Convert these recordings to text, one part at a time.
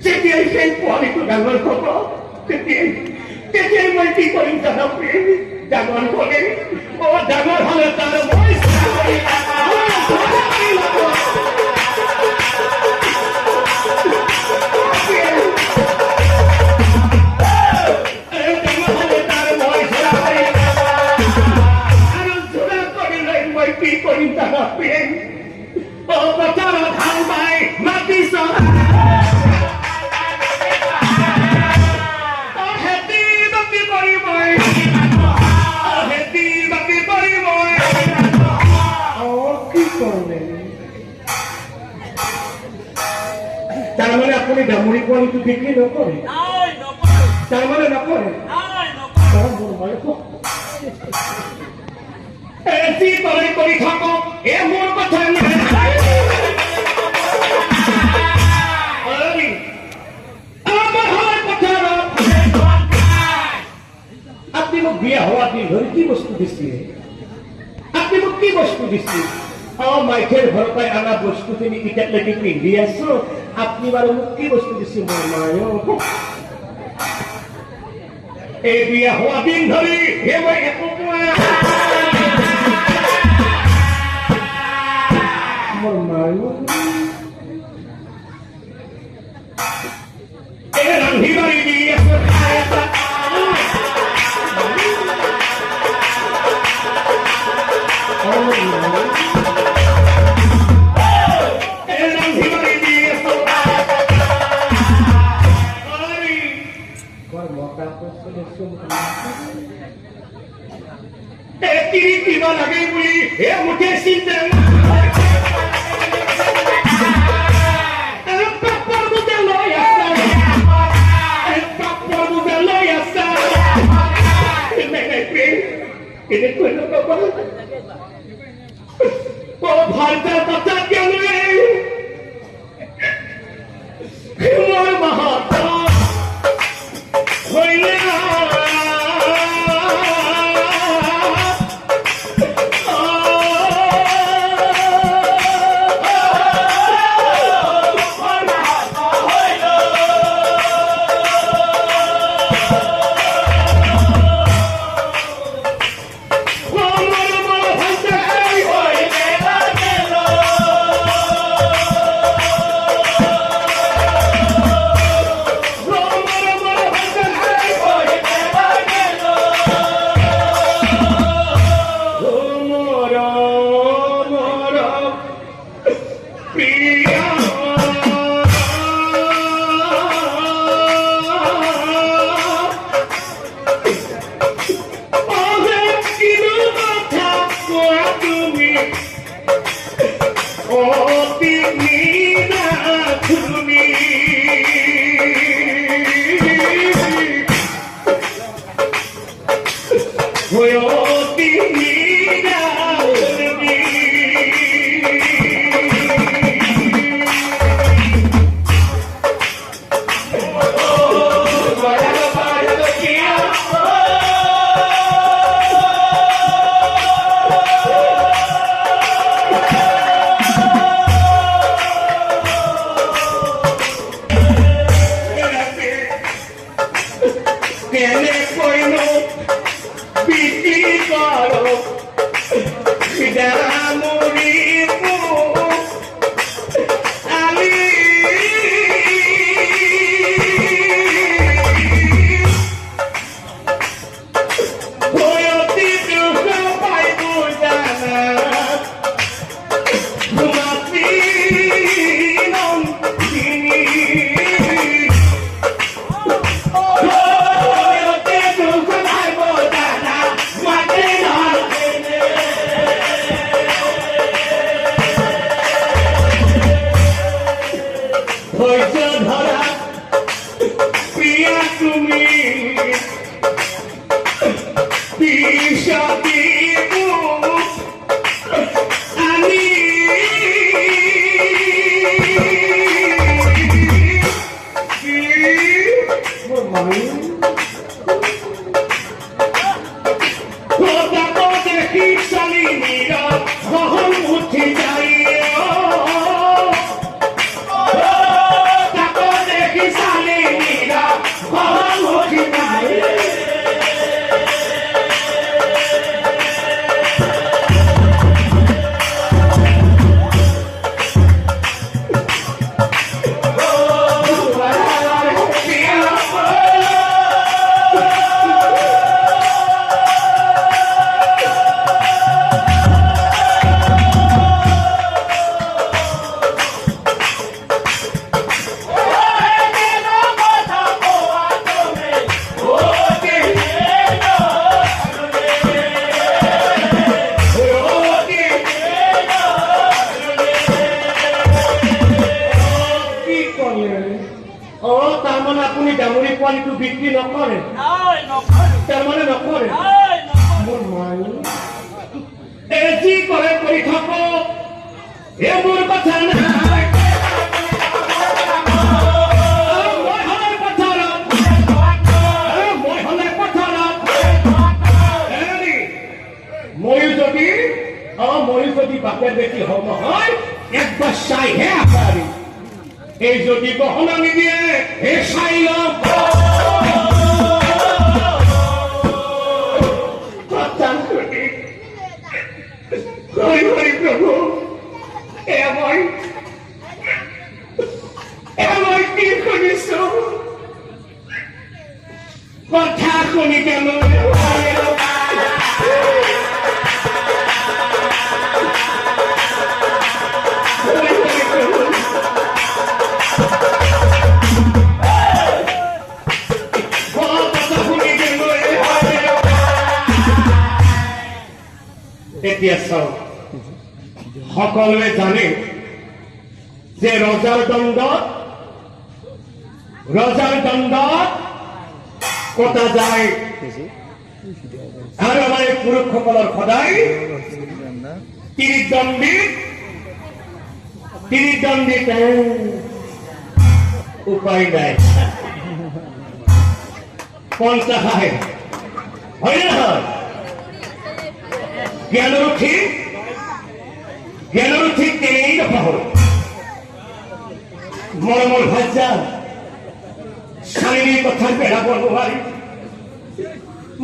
যেতিয়াই সেই পোৱালিটো ডাঙৰ হ'ব তেতিয়াই মই কি কৰিম জানা প্ৰেম ডাঙৰ হ'লে ডাঙৰ হ'লে তাৰ মই কি কৰিম জানা প্ৰেম বতৰৰ ধান বাই মাটি চৰা তার মানে আপনি ডামুরি কোয়ালিটি বিক্রি নকরে তার মানে নকরে এসি করে থাকো এ মোর কথা আপনি মোক বিয়া হওয়া দিন ধরে কি বস্তু দিচ্ছি আপনি মোক কি বস্তু দিচ্ছি মাইকের ঘরপাই আনা বস্তু তুমি ইটাকে পিন্ধি আছো আপনি বাৰু মোক কি বস্তু দিছে মোৰ মায় এই বিয়া হওয়া দিন ধৰি হে মই একো মোৰ মায় এই ৰান্ধি বাঢ়ি দি আছো কিবা লাগে বুলি হে মুঠে চিন্তা ভাৰতেৰ কথা কেন মহাত্মা হইলে অ তাৰমানে আপুনি ডাঙৰি পোৱালিটো বিক্ৰী নকৰে তাৰমানে নকৰে মোৰ মাই যি কৰে কৰি থাকক এইবোৰ কথা নাই ময়ো যদি বাপের বেটি হব নহয় একবার চাইহে আপারি এই যদি গহনা নিদিয়ে হে চাই লম প্রভু এমন কি শুনিছ কথা শুনি কেন এতিয়া চাওক সকলোৱে জানে যে ৰজাৰ দণ্ডত কটা যায় আৰু আমাৰ পুৰুষসকলৰ সদায় তিৰিদণ্ডিত উপায় নাই পঞ্চা খায় হয় নহয় জ্ঞানৰো ঠিক তেনেই কথা হ'ল মৰমৰ ভাজ্যা স্বামীৰ কথা পেলাব নোৱাৰি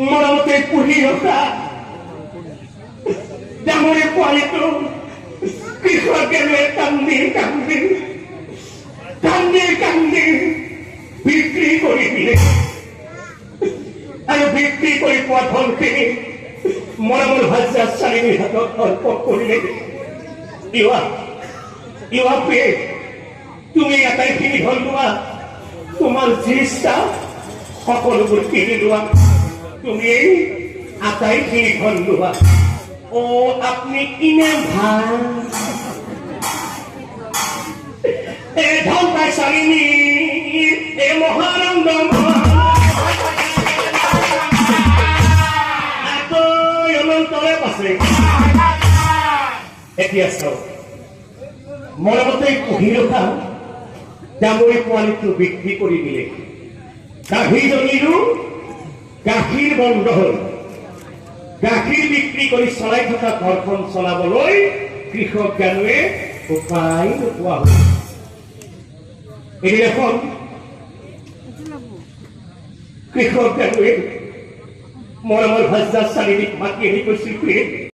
মৰমতে পুহি ৰখা ডাঙৰি পোৱালিটো কৃষকে কান্দি বিক্ৰী কৰি দিলে আৰু বিক্ৰী কৰি পোৱা ধনখিনি মৰমৰ ভাজ্যা স্বামীৰ হাতত অৰ্পণ কৰিলে ইৱা প্ৰিয়ে তুমি আটাইখিনি ধন লোৱা তোমাৰ যি ইচ্ছা সকলোবোৰ কিনি লোৱা তুমি আটাইখিনি ধন লোৱা ও আপনি কিনে ভাল ধন পাই স্বামী মহানন্দ আছে এতিয়া চাওক মৰমতে পুহি ৰখা ডাঙৰি পোৱালিটো বিক্ৰী কৰি দিলে গাভীৰজনীৰো গাখীৰ বন্ধ হ'ল গাখীৰ বিক্ৰী কৰি চলাই থকা ঘৰখন চলাবলৈ কৃষক জ্ঞানুৱে উপায় নোপোৱা হ'ল এদিনাখন কৃষক জ্ঞানুৱে মৰমৰ ভাজ্যা চাৰিদিক মাতি আহি কৈছিল